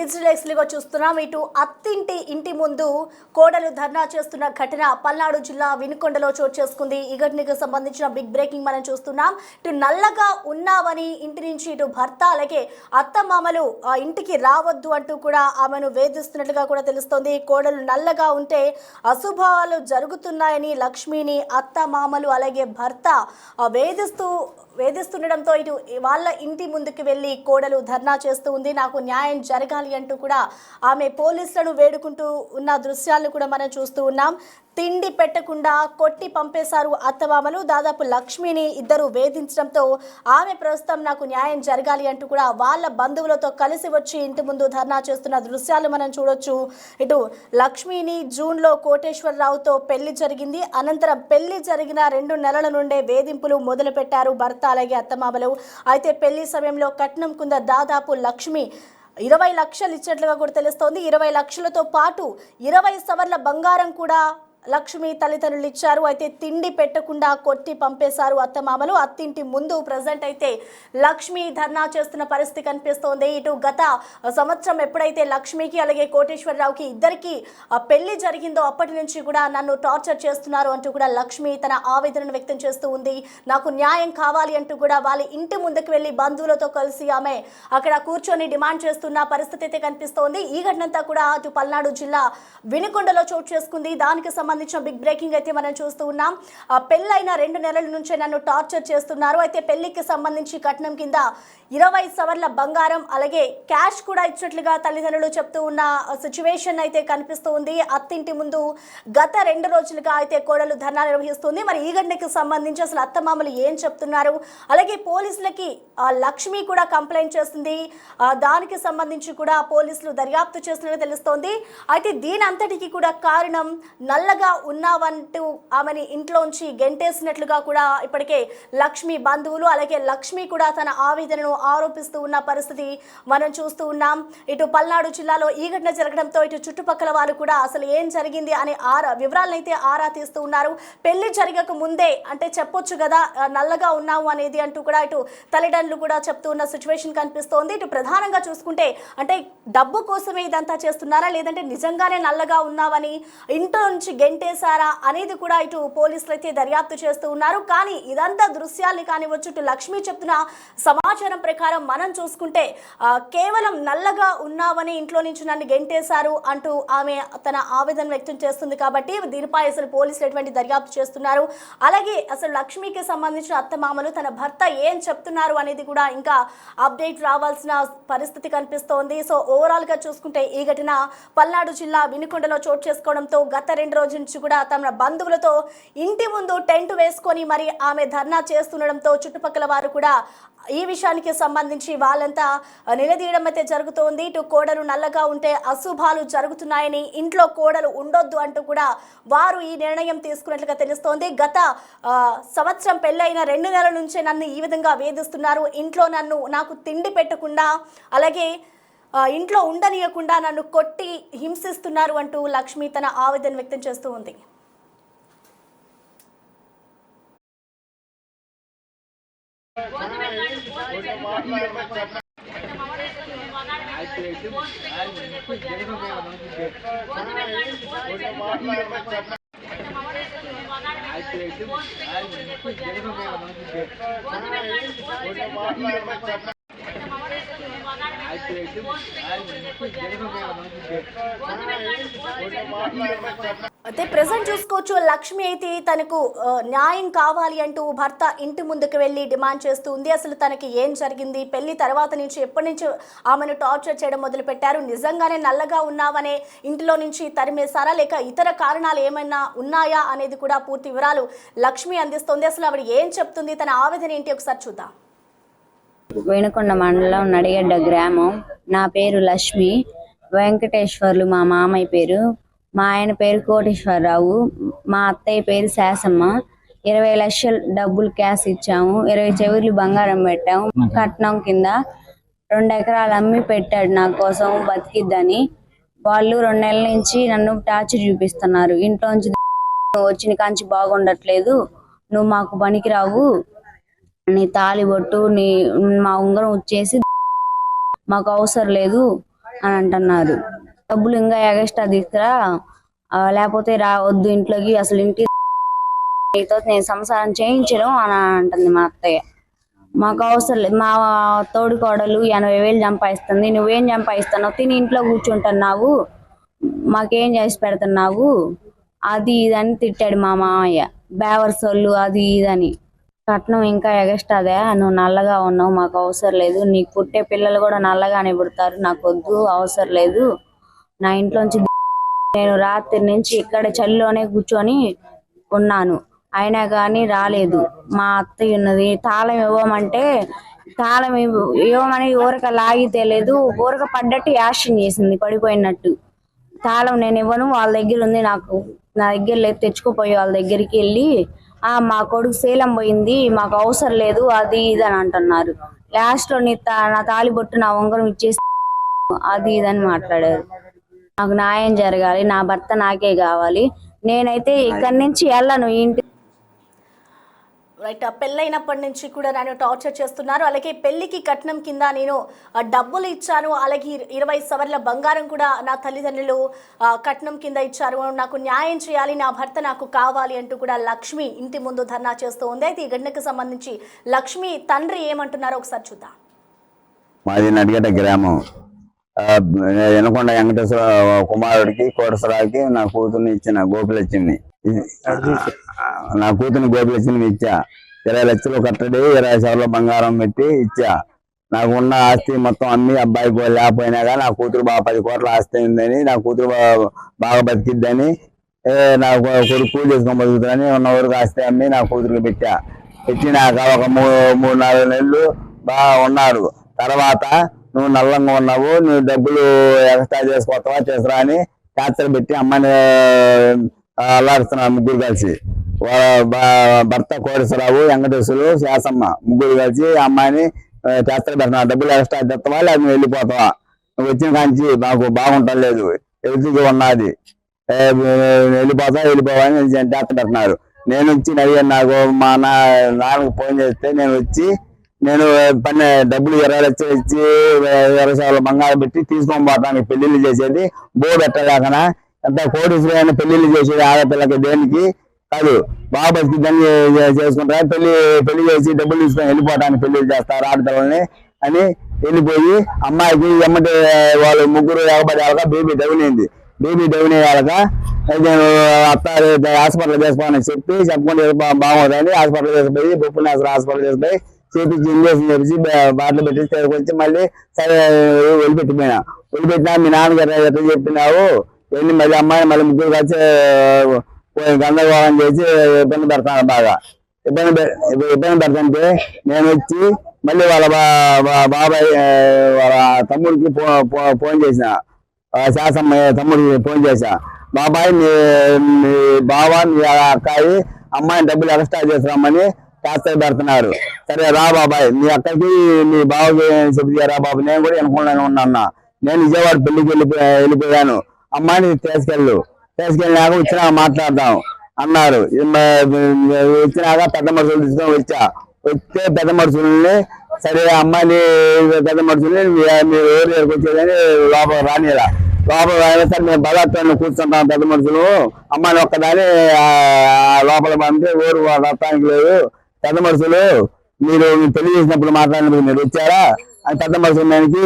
Digital చూస్తున్నాం. ఇటు అత్తింటి ఇంటి ముందు కోడలు ధర్నా చేస్తున్న ఘటన పల్నాడు జిల్లా వినుకొండలో చోటు చేసుకుంది. ఈ ఘటనకు సంబంధించిన బిగ్ బ్రేకింగ్ మనం చూస్తున్నాం. ఇటు నల్లగా ఉన్నావని ఇంటి నుంచి ఇటు భర్త అలాగే అత్తమామలు ఇంటికి రావద్దు అంటూ కూడా ఆమెను వేధిస్తున్నట్లుగా కూడా తెలుస్తోంది. కోడలు నల్లగా ఉంటే అశుభాలు జరుగుతున్నాయని లక్ష్మిని అత్తమామలు అలాగే భర్త వేధిస్తుండడంతో ఇటు వాళ్ళ ఇంటి ముందుకు వెళ్ళి కోడలు ధర్నా చేస్తూ ఉంది. నాకు న్యాయం జరగాలి అంటూ కూడా ఆమె పోలీసులను వేడుకుంటూ ఉన్న దృశ్యాలను కూడా మనం చూస్తూ ఉన్నాం. తిండి పెట్టకుండా కొట్టి పంపేశారు అత్తమామలు. దాదాపు లక్ష్మిని ఇద్దరు వేధించడంతో ఆమె ప్రస్తుతం నాకు న్యాయం జరగాలి అంటూ కూడా వాళ్ళ బంధువులతో కలిసి వచ్చి ఇంటి ముందు ధర్నా చేస్తున్న దృశ్యాలు మనం చూడొచ్చు. ఇటు లక్ష్మిని జూన్లో కోటేశ్వరరావుతో పెళ్లి జరిగింది. అనంతరం పెళ్లి జరిగిన 2 నెలల నుండే వేధింపులు మొదలు పెట్టారు భర్త అలాగే అత్తమామలు. అయితే పెళ్లి సమయంలో కట్నం కింద దాదాపు లక్ష్మి 20 లక్షలు ఇచ్చినట్లుగా కూడా తెలుస్తోంది. 20 లక్షలతో పాటు 20 సవర్ల బంగారం కూడా లక్ష్మి తల్లిదండ్రులు ఇచ్చారు. అయితే తిండి పెట్టకుండా కొట్టి పంపేశారు అత్తమామలు. అత్తింటి ముందు ప్రజెంట్ అయితే లక్ష్మి ధర్నా చేస్తున్న పరిస్థితి కనిపిస్తోంది. ఇటు గత సంవత్సరం ఎప్పుడైతే లక్ష్మికి అలాగే కోటేశ్వరరావుకి ఇద్దరికి పెళ్లి జరిగిందో అప్పటి నుంచి కూడా నన్ను టార్చర్ చేస్తున్నారు అంటూ కూడా లక్ష్మి తన ఆవేదనను వ్యక్తం చేస్తూ ఉంది. నాకు న్యాయం కావాలి అంటూ కూడా వాళ్ళ ఇంటి ముందుకు వెళ్ళి బంధువులతో కలిసి ఆమె అక్కడ కూర్చొని డిమాండ్ చేస్తున్న పరిస్థితి అయితే కనిపిస్తోంది. ఈ ఘటనంతా కూడా అటు పల్నాడు జిల్లా వినుకొండలో చోటు చేసుకుంది. దానికి సంబంధించిన బిగ్ బ్రేకింగ్ అయితే మనం చూస్తూ ఉన్నాం. పెళ్ళైన 2 నెలల నుంచే నన్ను టార్చర్ చేస్తున్నారు. అయితే పెళ్లికి సంబంధించి కట్నం కింద 20 సవర్ల బంగారం అలాగే క్యాష్ కూడా ఇచ్చినట్లుగా తల్లిదండ్రులు చెప్తూ ఉన్న సిచ్యువేషన్ అయితే కనిపిస్తూ ఉంది. అత్తింటి ముందు గత 2 రోజులుగా అయితే కోడలు ధర్నా నిర్వహిస్తుంది. మరి ఈ ఘటనకి సంబంధించి అసలు అత్తమామలు ఏం చెప్తున్నారు, అలాగే పోలీసులకి లక్ష్మి కూడా కంప్లైంట్ చేస్తుంది. దానికి సంబంధించి కూడా పోలీసులు దర్యాప్తు చేస్తున్నట్టు తెలుస్తోంది. అయితే దీని అంతటికి కూడా కారణం నల్లగా ఉన్నావంటూ ఆమెని ఇంట్లోంచి గెంటేసినట్లుగా కూడా ఇప్పటికే లక్ష్మి బంధువులు అలాగే లక్ష్మి కూడా తన ఆవేదనను ఆరోపిస్తూ ఉన్న పరిస్థితి మనం చూస్తూ ఉన్నాం. ఇటు పల్నాడు జిల్లాలో ఈ ఘటన జరగడంతో ఇటు చుట్టుపక్కల వారు కూడా అసలు ఏం జరిగింది అనే వివరాలను అయితే ఆరా తీస్తూ ఉన్నారు. పెళ్లి జరగక ముందే అంటే చెప్పొచ్చు కదా నల్లగా ఉన్నావు అనేది అంటూ కూడా ఇటు తల్లిదండ్రులు కూడా చెప్తూ ఉన్న సిచ్యువేషన్ కనిపిస్తోంది. ఇటు ప్రధానంగా చూసుకుంటే అంటే డబ్బు కోసమే ఇదంతా చేస్తున్నారా లేదంటే నిజంగానే నల్లగా ఉన్నావని ఇంట్లో నుంచి గెంటేశారా అనేది కూడా ఇటు పోలీసులు అయితే దర్యాప్తు చేస్తూ ఉన్నారు. కానీ ఇదంతా దృశ్యాల్ని కానివచ్చు ఇటు లక్ష్మి చెప్తున్న సమాచారం ప్రకారం మనం చూసుకుంటే కేవలం నల్లగా ఉన్నావని ఇంట్లో నుంచి నన్ను గెంటేశారు అంటూ ఆమె తన ఆవేదన వ్యక్తం చేస్తుంది. కాబట్టి దీనిపై అసలు పోలీసులు ఎటువంటి దర్యాప్తు చేస్తున్నారు, అలాగే అసలు లక్ష్మికి సంబంధించిన అత్తమామలు తన భర్త ఏం చెప్తున్నారు అనేది కూడా ఇంకా అప్డేట్ రావాల్సిన పరిస్థితి కనిపిస్తోంది. సో ఓవరాల్ గా చూసుకుంటే ఈ ఘటన పల్నాడు జిల్లా వినుకొండలో చోటు చేసుకోవడంతో గత 2 రోజుల నుంచి కూడా తమ బంధువులతో ఇంటి ముందు టెంట్ వేసుకొని మరి ఆమె ధర్నా చేస్తుండడంతో చుట్టుపక్కల వారు కూడా ఈ విషయానికి సంబంధించి వాళ్ళంతా నిలదీయడం అయితే జరుగుతోంది. ఇటు కోడలు నల్లగా ఉంటే అశుభాలు జరుగుతున్నాయని ఇంట్లో కోడలు ఉండొద్దు అంటూ కూడా వారు ఈ నిర్ణయం తీసుకున్నట్లుగా తెలుస్తోంది. గత సంవత్సరం పెళ్ళైన 2 నెలల నుంచే నన్ను ఈ విధంగా వేధిస్తున్నారు. ఇంట్లో నాకు తిండి పెట్టకుండా అలాగే ఇంట్లో ఉండనీయకుండా నన్ను కొట్టి హింసిస్తున్నారు అంటూ లక్ష్మి తన ఆవేదన వ్యక్తం చేస్తూ ఉంది. అయితే ప్రెసెంట్ చూసుకోవచ్చు లక్ష్మి అయితే తనకు న్యాయం కావాలి అంటూ భర్త ఇంటి ముందుకు వెళ్ళి డిమాండ్ చేస్తూ ఉంది. అసలు తనకి ఏం జరిగింది, పెళ్లి తర్వాత నుంచి ఎప్పటి నుంచి ఆమెను టార్చర్ చేయడం మొదలు పెట్టారు, నిజంగానే నల్లగా ఉన్నావనే ఇంటిలో నుంచి తరిమేశారా లేక ఇతర కారణాలు ఏమైనా ఉన్నాయా అనేది కూడా పూర్తి వివరాలు లక్ష్మి అందిస్తోంది. అసలు ఆవిడ ఏం చెప్తుంది, తన ఆవేదన ఏంటి ఒకసారి చూద్దాం. వినుకొండ మండలం నడిగడ్డ గ్రామం. నా పేరు లక్ష్మి. వెంకటేశ్వర్లు మా మామయ్య పేరు. మా ఆయన పేరు కోటేశ్వరరావు. మా అత్తయ్య పేరు శాసమ్మ. 20 లక్షలు డబ్బులు క్యాష్ ఇచ్చాము. 20 చెవులు బంగారం పెట్టాము. కట్నం కింద 2 ఎకరాలు అమ్మి పెట్టాడు నా కోసం బతికిద్దని. వాళ్ళు 2 నెలల నుంచి నన్ను టార్చర్ చూపిస్తున్నారు. ఇంట్లోంచి వచ్చిన కాంచి బాగుండట్లేదు, నువ్వు మాకు పనికిరావు, నీ తాళి బొట్టు మా ఉంగరం వచ్చేసి మాకు అవసరం లేదు, అని అంటున్నారు. డబ్బులు ఇంకా ఎగస్ట్రా తీసుకురా, లేకపోతే వద్దు ఇంట్లోకి, అసలు నీతో నేను సంసారం చేయించను అని అంటుంది మా అత్తయ్య. మాకు అవసరం లేదు, మా తోడు కోడలు 80,000 సంపాదిస్తుంది, నువ్వేం సంపాదిస్తున్నావు, తిని ఇంట్లో కూర్చుంటున్నావు, మాకేం చేసి పెడుతున్నావు, అది ఇదని తిట్టాడు మా మామయ్య. బేవర్సోళ్ళు అది ఇదని. కట్నం ఇంకా ఎగస్ట్రాదే, నువ్వు నల్లగా ఉన్నావు, మాకు అవసరం లేదు, నీకు పుట్టే పిల్లలు కూడా నల్లగానే పుడతారు, నాకు వద్దు, అవసరం లేదు, నా ఇంట్లోంచి నేను రాత్రి నుంచి ఇక్కడ చలిలోనే కూర్చొని ఉన్నాను, అయినా కానీ రాలేదు. మా అత్తయ్య ఉన్నది, తాళం ఇవ్వమంటే తాళం ఇవ్వమని ఊరక లాగితే లేదు, ఊరక పడ్డట్టు యాక్షన్ చేసింది పడిపోయినట్టు. తాళం నేను ఇవ్వను, వాళ్ళ దగ్గర ఉంది, నా దగ్గర లేదు, తెచ్చుకోపోయి వాళ్ళ దగ్గరికి వెళ్ళి మా కొడుకు శీలం పోయింది, మాకు అవసరం లేదు, అది ఇది అని అంటున్నారు. లాస్ట్ లో నా తాళిబొట్టు నా ఉంగరం ఇచ్చేసి అది ఇదని మాట్లాడారు. నాకు న్యాయం జరగాలి, నా భర్త నాకే కావాలి, నేనైతే ఇక్కడి నుంచి వెళ్ళను ఇంటి. రైట్, పెళ్ళైనప్పటి నుంచి కూడా నన్ను టార్చర్ చేస్తున్నారు. అలాగే పెళ్లికి కట్నం కింద నేను డబ్బులు ఇచ్చాను, అలాగే 20 సవర్ల బంగారం కూడా నా తల్లిదండ్రులు కట్నం కింద ఇచ్చారు, నాకు న్యాయం చేయాలి, నా భర్త నాకు కావాలి అంటూ కూడా లక్ష్మి ఇంటి ముందు ధర్నా చేస్తూ ఉంది. అయితే ఈ ఘటనకు సంబంధించి లక్ష్మి తండ్రి ఏమంటున్నారో ఒకసారి చూద్దాం. మాది నడిగడ్డ గ్రామం. ఎనకొండ వెంకటేశ్వర కుమారుడికి కోటసరావుకి నా కూతుర్ని ఇచ్చిన గోపిలక్ష్మిని, నా కూతుర్ని గోపిలక్ష్మిని ఇచ్చా. 20 లక్షలు కట్టడి, 20 సవర్ల బంగారం పెట్టి ఇచ్చా. నాకు ఉన్న ఆస్తి మొత్తం అమ్మి, అబ్బాయికి లేకపోయినా కానీ నా కూతురు బాగా 10 కోట్ల ఆస్తి ఉందని, నా కూతురు బాగా బతికిద్దని, నా కొడుకు కూలి చేసుకొని బతుకుతుందని ఉన్న వరకు ఆస్తి అమ్మి నా కూతురికి పెట్టినాక ఒక 3-4 నెలలు బాగా ఉన్నారు. తర్వాత నువ్వు నల్లంగా ఉన్నావు, నువ్వు డబ్బులు ఎక్స్ట్రా చేసుకోవా చేసరా అని టార్చర్ పెట్టి అమ్మాయిని అల్లాడుతున్నారు. ముగ్గురు కలిసి, భర్త కోటేశ్వరరావు, వెంకటేశ్వరు, శాసమ్మ ముగ్గురు కలిసి అమ్మాయిని టార్చర్ పెడుతున్నారు. డబ్బులు ఎక్స్ట్రా తెస్తావా లేదా నువ్వు వెళ్ళిపోతావా, నువ్వు వచ్చిన కాంచి మాకు బాగుంటం లేదు, ఎదుటిగా ఉన్నది, వెళ్ళిపోవని టార్చర్ పెడుతున్నారు. నేను వచ్చి అడిగాను, నాకు మా నాన్నకు ఫోన్ చేస్తే నేను డబ్బులు 20 లక్షలు ఇచ్చి 20 సవర్ల బంగారం పెట్టి తీసుకొని పోతాను, పెళ్లిళ్ళు చేసేది బో పెట్టలేకనా, ఎంత కోటీశ్వరైన పెళ్లిళ్ళు చేసేది ఆడపిల్లకి దేనికి కాదు, బాగా బతికిద్దని చేసుకుంటారు, పెళ్లి చేసి డబ్బులు తీసుకొని వెళ్ళిపోవటానికి పెళ్లిళ్ళు చేస్తారు ఆడపిల్లల్ని అని వెళ్ళిపోయి, అమ్మాయికి ఎమ్మటి వాళ్ళు ముగ్గురు ఎగబడేయాలక బేబీ డౌన్ అయ్యాక నేను హాస్పిటల్ చేసుకోవాలని చెప్పుకుంటే బాగుందని హాస్పిటల్ చేసిపోయి, బొప్పునేశ్వర హాస్పిటల్ చేసిపోయి చేపించి ఇంజక్షన్ చేపించి బాటలు పెట్టి తీసుకొచ్చి మళ్ళీ సరే వదిలిపెట్టిపోయినా. మీ నాన్నగారు ఎట్లా చెప్పినావు వెళ్ళి మళ్ళీ అమ్మాయిని మళ్ళీ ముగ్గురు కలిసి గందరగోళం చేసి ఇబ్బంది పెడతాను, బాగా ఇబ్బంది పెడతాంటే నేను వచ్చి మళ్ళీ వాళ్ళ బాబాయ్ వాళ్ళ తమ్ముడికి ఫోన్ చేసిన, శాసమ్మ తమ్ముడికి ఫోన్ చేశా, బాబాయ్ మీ బావ మీ అక్కాయి అమ్మాయిని డబ్బులు ఎక్స్ట్రా చేసినామని టార్చర్ పెడుతున్నారు. సరే రా బాబాయ్, మీ అక్కకి మీ బావకి చెప్తారా బాబు, నేను కూడా అనుకున్నాను ఉన్నా, నేను విజయవాడ పెళ్లికి వెళ్ళిపోయాను, అమ్మాయిని తీసుకెళ్ళినాక వచ్చినా మాట్లాడదాం అన్నారు. వచ్చినాక పెద్ద మనుషులు తీసుకొని వస్తే పెద్ద మనుషుల్ని సరే అమ్మాయిని పెద్ద మనుషుల్ని మీరు ఎవరు దగ్గరికి వచ్చేదని లోపల రానిలా, సరే మేము బలాత్కారాన్ని కూర్చుంటాం, పెద్ద మనుషులు అమ్మాయిని ఒక్కదాని లోపల పంపితే ఊరు రత్తానికి లేదు, పెద్ద మనుషులు మీరు పెళ్లి చేసినప్పుడు మాట్లాడినప్పుడు మీరు వచ్చారా అని పెద్ద మనుషులు దానికి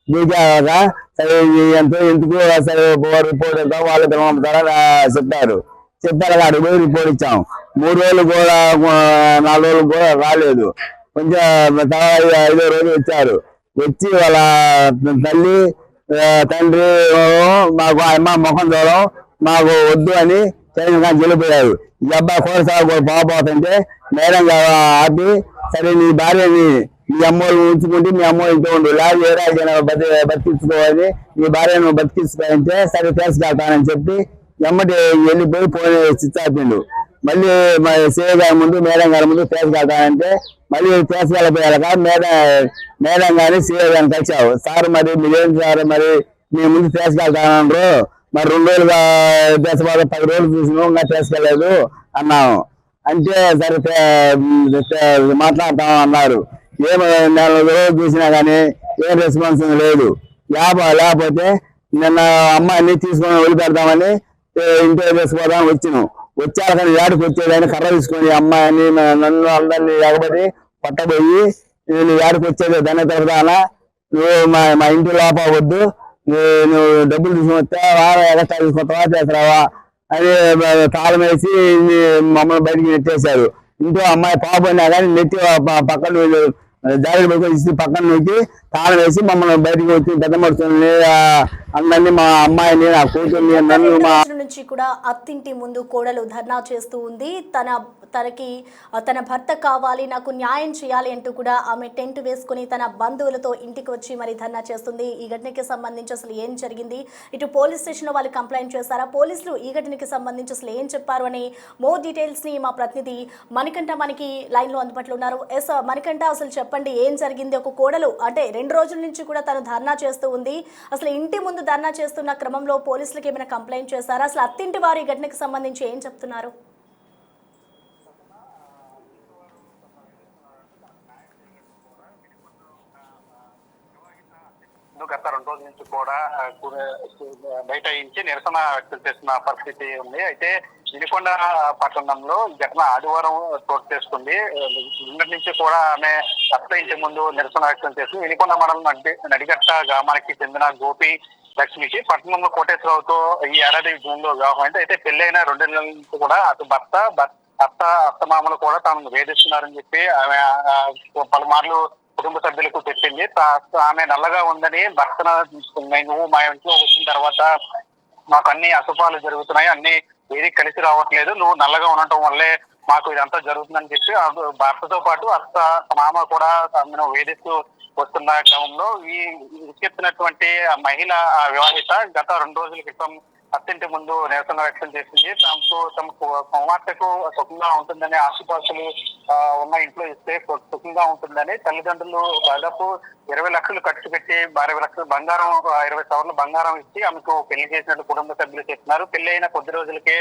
దూకాక సరే ఎందుకు సరే రిపోర్ట్ వెళ్తాం, వాళ్ళు పంపుతారా చెప్పారు. అక్కడికి పోయి రిపోర్ట్ ఇచ్చాం. 3 రోజులు కూడా 4 రోజులు కూడా రాలేదు. కొంచెం 5వ రోజు వచ్చారు. వచ్చి వాళ్ళ తండ్రి మాకు అమ్మ ముఖం చూడడం మాకు వద్దు అని చెల్లిపోయారు. ఈ అబ్బాయి కోరసాగు పోతుంటే మేడం ఆపి సరే నీ భార్యని మీ అమ్మోళ్ళు ఉంచుకుంటే మీ అమ్మోళ్ళు ఇంట్లో ఉండు, లేదా బతికించుకోవాలి, నీ భార్యను బతికించుకోవాలంటే సరే తీసుకెళ్తానని చెప్పి ఎమ్మటి వెళ్ళిపోయి ఫోన్ స్విచ్ ఆపిండు. మళ్ళీ సిఐ గారి ముందు మేడం గారి ముందు తీసుకెళ్తానంటే మళ్ళీ తీసుకెళ్ళిపోయాక మేడం గారిని సిఐ గారిని కలిసావు. సార్ మరి మీరేం సార్ మరి మీ ముందు తీసుకెళ్తానన్నారు, మరి 2 రోజులుగా 10 రోజులు చూసినావు ఇంకా తీసుకెళ్లేదు అన్నాము. అంటే సరే మాట్లాడతాం అన్నారు. ఏం నెల రోజులు చూసినా కానీ ఏం రెస్పాన్స్ లేదు. లేకపోతే నిన్న అమ్మాయిని తీసుకొని వదిలిపెడతామని ఇంటి వేసుకోవడం వచ్చినాం. వచ్చాక కానీ ఏడుకు వచ్చేదాన్ని కర్ర తీసుకొని అమ్మాయిని నన్ను అందరినీ ఎగబడి పట్టబోయి నేను ఏడుకు వచ్చేది దాన్ని తరపుదానా నువ్వు మా ఇంటి లోపవద్దు, నువ్వు డబ్బులు తీసుకొని వస్తే ఎగస్ట్రా తీసుకొస్తావా చేస్తావా అని తాళం వేసి మమ్మల్ని బయటికి నెట్టేశారు. ఇంట్లో అమ్మాయి పాపైనా కానీ నెట్టి పక్కన జాగ్రత్త పడుకొని ఇచ్చి పక్కన నొక్కి తాళం వేసి మమ్మల్ని బయటికి వచ్చి పెద్ద మనుషుల్ని అందరినీ మా అమ్మాయిని నా కూతుర్ని నన్ను నుంచి కూడా అత్తింటి ముందు కోడలు ధర్నా చేస్తూ ఉంది. తన భర్త కావాలి, నాకు న్యాయం చేయాలి అంటూ కూడా ఆమె టెంట్ వేసుకుని తన బంధువులతో ఇంటికి వచ్చి మరి ధర్నా చేస్తుంది. ఈ ఘటనకి సంబంధించి అసలు ఏం జరిగింది, ఇటు పోలీస్ స్టేషన్లో వాళ్ళు కంప్లైంట్ చేశారా, పోలీసులు ఈ ఘటనకి సంబంధించి అసలు ఏం చెప్పారు అని మోర్ డీటెయిల్స్ ని మా ప్రతినిధి మణికంఠ మనకి లైన్ లో అందుబాటులో ఉన్నారు. ఎస్ మణికంఠ, అసలు చెప్పండి ఏం జరిగింది? ఒక కోడలు అంటే 2 రోజుల నుంచి కూడా తను ధర్నా చేస్తూ ఉంది. అసలు ఇంటి ముందు ధర్నా చేస్తున్న క్రమంలో పోలీసులకు ఏమైనా కంప్లైంట్ చేశారా? అసలు అత్తింటి వారు ఈ ఘటనకి సంబంధించి ఏం చెప్తున్నారు? గత 2 రోజుల నుంచి కూడా బైఠాయించి నిరసన వ్యక్తం చేస్తున్న పరిస్థితి ఉంది. అయితే వినుకొండ పట్టణంలో ఘటన ఆదివారం చోటు చేసుకుంది. నిన్నటి నుంచి కూడా ఆమె భర్త ఇంటి ముందు నిరసన వ్యక్తం చేసి వినుకొండ మండలం నడిగట్ట గ్రామానికి చెందిన గోపి లక్ష్మికి పట్టణంలో కోటేశ్వరరావుతో ఈ ఏడాది జూన్ లో వివాహం అయింది. అయితే పెళ్లైన 2 నెలల నుంచి కూడా అటు అత్తమామలు కూడా తాను వేధిస్తున్నారని చెప్పి ఆమె పలుమార్లు కుటుంబ సభ్యులకు చెప్పింది. ఆమె నల్లగా ఉందని భర్తను నువ్వు మా ఇంట్లో వచ్చిన తర్వాత మాకు అన్ని అశుభాలు జరుగుతున్నాయి, అన్ని ఏది కలిసి రావట్లేదు, నువ్వు నల్లగా ఉండటం వల్లే మాకు ఇదంతా జరుగుతుందని చెప్పి భర్తతో పాటు మామ కూడా ఆమెను వేధిస్తూ వస్తున్న క్రమంలో ఈ చెప్తున్నటువంటి మహిళ వివాహిత గత 2 రోజుల క్రితం అత్తింటి ముందు నిరసన వ్యక్తం చేసింది. తమ కుమార్తెకు సుఖంగా ఉంటుందని ఆశుపాసులు ఉన్న ఇంట్లో ఇస్తే సుఖంగా ఉంటుందని తల్లిదండ్రులు దాదాపు 20 లక్షలు ఖర్చు పెట్టి 20 లక్షలు బంగారం 20 సవర్ల బంగారం ఇచ్చి ఆమెకు పెళ్లి చేసినట్టు కుటుంబ సభ్యులు చెప్తున్నారు. పెళ్లి అయిన కొద్ది రోజులకే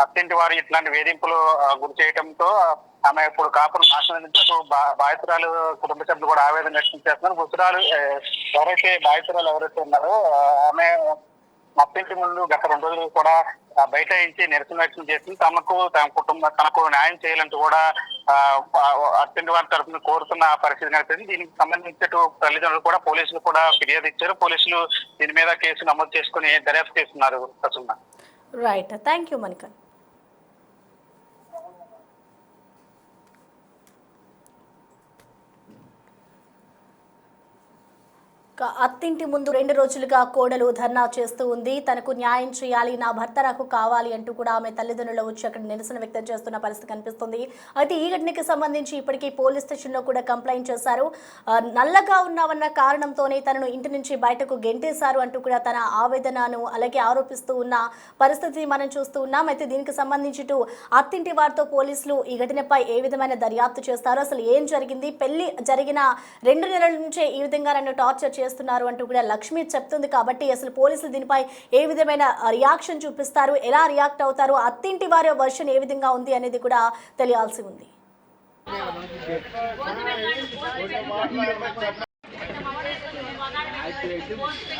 అత్తింటి వారు ఇట్లాంటి వేధింపులు గురి చేయడంతో ఆమె ఇప్పుడు కాపురం నాశనం నుంచి బాధితురాలు కుటుంబ సభ్యులు కూడా ఆవేదన వ్యక్తం చేస్తున్నారు. మృతురాలు ఎవరైతే ఉన్నారో ఆమె అత్తింటి ముందు గత 2 రోజులు కూడా బైఠాయించి నిరసన వ్యక్తం చేసింది. తనకు న్యాయం చేయాలంటూ కూడా అత్తింటి వారి తరఫున కోరుతున్న పరిస్థితి కనిపిస్తుంది. దీనికి సంబంధించి తల్లిదండ్రులు కూడా పోలీసులు కూడా ఫిర్యాదు ఇచ్చారు. పోలీసులు దీని మీద కేసు నమోదు చేసుకుని దర్యాప్తు చేస్తున్నారు. Right, thank you Manikanta. అత్తింటి ముందు 2 రోజులుగా కోడలు ధర్నా చేస్తూ ఉంది. తనకు న్యాయం చేయాలి, నా భర్త నాకు కావాలి అంటూ కూడా ఆమె తల్లిదండ్రులు వచ్చి అక్కడ నిరసన వ్యక్తం చేస్తున్న పరిస్థితి కనిపిస్తుంది. అయితే ఈ ఘటనకి సంబంధించి ఇప్పటికీ పోలీస్ స్టేషన్లో కూడా కంప్లైంట్ చేశారు. నల్లగా ఉన్నామన్న కారణంతోనే తనను ఇంటి నుంచి బయటకు గెంటేశారు అంటూ కూడా తన ఆవేదనను అలాగే ఆరోపిస్తూ ఉన్న పరిస్థితి మనం చూస్తూ ఉన్నాం. అయితే దీనికి సంబంధించి అత్తింటి వారితో పోలీసులు ఈ ఘటనపై ఏ విధమైన దర్యాప్తు చేస్తారు, అసలు ఏం జరిగింది, పెళ్లి జరిగిన 2 నెలల నుంచే ఈ విధంగా నన్ను టార్చర్ చేస్తున్నారు అంటూ కూడా లక్ష్మి చెప్తుంది. కాబట్టి అసలు పోలీసులు దీనిపై ఏ విధమైన రియాక్షన్ చూపిస్తారు, ఎలా రియాక్ట్ అవుతారు, అత్తింటి వారి వర్షన్ ఏ విధంగా ఉంది అనేది కూడా తెలియాల్సి ఉంది.